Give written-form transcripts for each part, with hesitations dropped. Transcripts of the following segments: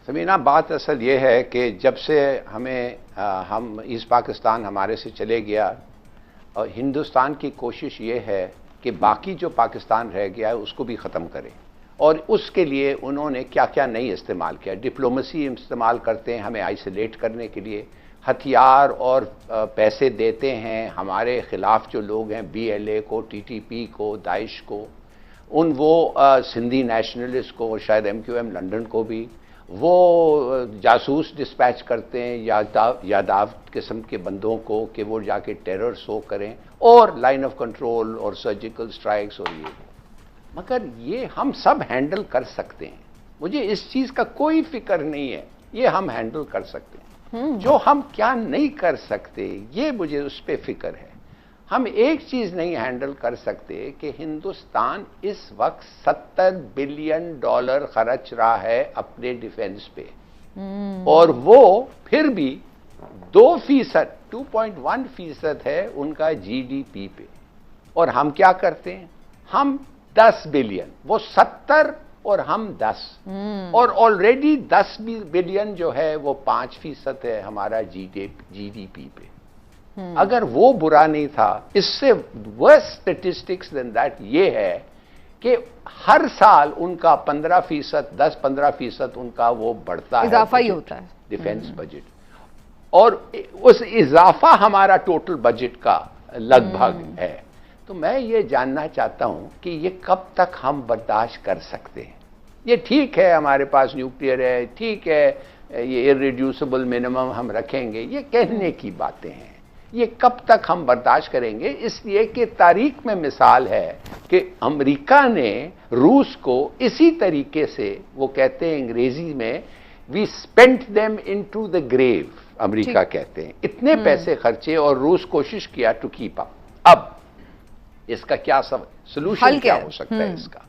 समीना, बात असल ये है कि जब से हम ईस्ट पाकिस्तान हमारे से चले गया, और हिंदुस्तान की कोशिश ये है कि बाकी जो पाकिस्तान रह गया है उसको भी ख़त्म करें, और उसके लिए उन्होंने क्या क्या नहीं इस्तेमाल किया। डिप्लोमेसी इस्तेमाल करते हैं हमें आइसोलेट करने के लिए, हथियार और पैसे देते हैं हमारे ख़िलाफ़ जो लोग हैं, BLA को, TTP को, दाइश को, वो सिंधी नेशनलिस्ट को, शायद MQM लंदन को भी वो जासूस डिस्पैच करते हैं, यादाव किस्म के बंदों को कि वो जाके टेरर शो करें और लाइन ऑफ कंट्रोल और सर्जिकल स्ट्राइक्स और ये। मगर ये हम सब हैंडल कर सकते हैं, मुझे इस चीज़ का कोई फिक्र नहीं है, ये हम हैंडल कर सकते हैं। जो हम क्या नहीं कर सकते ये मुझे उस पर फिक्र है। हम एक चीज़ नहीं हैंडल कर सकते कि हिंदुस्तान इस वक्त $70 बिलियन खर्च रहा है अपने डिफेंस पे, और वो फिर भी 2%, 2.1% है उनका GDP पे, और हम क्या करते हैं, हम 10 बिलियन, वो 70 और हम 10, और ऑलरेडी 10 बिलियन जो है वो 5% है हमारा GDP पे। अगर वो बुरा नहीं था, इससे वर्स्ट स्टेटिस्टिक्स देन दैट ये है कि हर साल उनका 15%, 10-15% उनका वो बढ़ता है, इजाफा ही होता है डिफेंस बजट, और उस इजाफा हमारा टोटल बजट का लगभग है। तो मैं ये जानना चाहता हूं कि ये कब तक हम बर्दाश्त कर सकते हैं। ये ठीक है हमारे पास न्यूक्लियर है, ठीक है ये इररिड्यूसिबल मिनिमम हम रखेंगे, ये कहने की बातें हैं, ये कब तक हम बर्दाश्त करेंगे। इसलिए कि तारीख में मिसाल है कि अमेरिका ने रूस को इसी तरीके से, वो कहते हैं अंग्रेजी में, we spent them into the grave, America कहते हैं, इतने पैसे खर्चे और रूस कोशिश किया टू कीप अप। अब इसका क्या सोल्यूशन क्या हो सकता है इसका?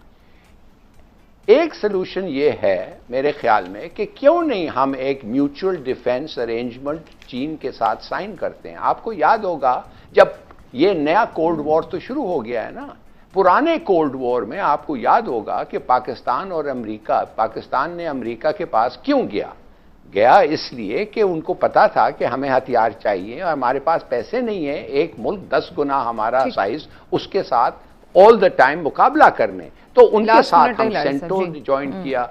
एक सोल्यूशन ये है मेरे ख्याल में कि क्यों नहीं हम एक म्यूचुअल डिफेंस अरेंजमेंट चीन के साथ साइन करते हैं। आपको याद होगा जब ये नया कोल्ड वॉर तो शुरू हो गया है ना, पुराने कोल्ड वॉर में आपको याद होगा कि पाकिस्तान और अमेरिका, पाकिस्तान ने अमेरिका के पास क्यों गया इसलिए कि उनको पता था कि हमें हथियार चाहिए और हमारे पास पैसे नहीं है एक मुल्क 10 गुना हमारा साइज उसके साथ ऑल द टाइम मुकाबला करने। तो उनके साथ हम सेंटो ज्वाइन किया,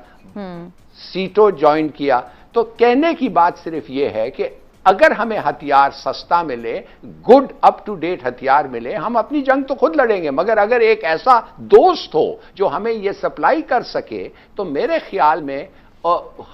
सीटो ज्वाइन किया। तो कहने की बात सिर्फ ये है कि अगर हमें हथियार सस्ता मिले, गुड अप टू डेट हथियार मिले, हम अपनी जंग तो खुद लड़ेंगे, मगर अगर एक ऐसा दोस्त हो जो हमें ये सप्लाई कर सके, तो मेरे ख्याल में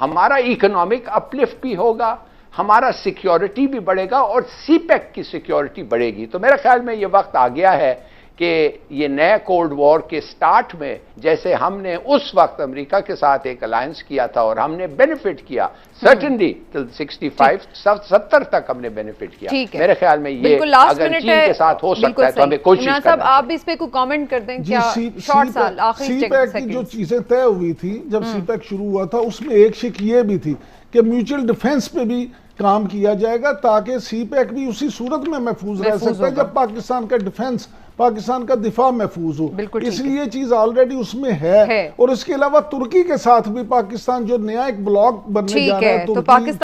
हमारा इकोनॉमिक अपलिफ्ट भी होगा, हमारा सिक्योरिटी भी बढ़ेगा और सीपेक की सिक्योरिटी बढ़ेगी। तो मेरे ख्याल में ये वक्त आ गया है कि ये नए कोल्ड वॉर के स्टार्ट में, जैसे हमने उस वक्त अमेरिका के साथ एक अलायंस किया था और हमने बेनिफिट किया, सर्टेनली टिल 65-70 तक हमने बेनिफिट किया। मेरे ख्याल में ये अगर चीन के साथ हो सकता है तो हमें कोशिश करना चाहिए। आप इस पे कोई कमेंट कर दें क्या? शॉर्ट साल आखिरी सीपैक की जो चीजें तय हुई थी जब सीपैक शुरू हुआ था, उसमें एक शिक ये भी थी कि म्यूचुअल डिफेंस पे भी काम किया जाएगा ताकि सीपैक भी उसी सूरत में महफूज रह सकता है जब पाकिस्तान का डिफेंस, पाकिस्तान का दिफा महफूज हो। इसलिए चीज ऑलरेडी उसमें है। और इसके अलावा तुर्की के साथ भी पाकिस्तान जो नया एक ब्लॉक बनने जा रहा है, तो पाकिस्तान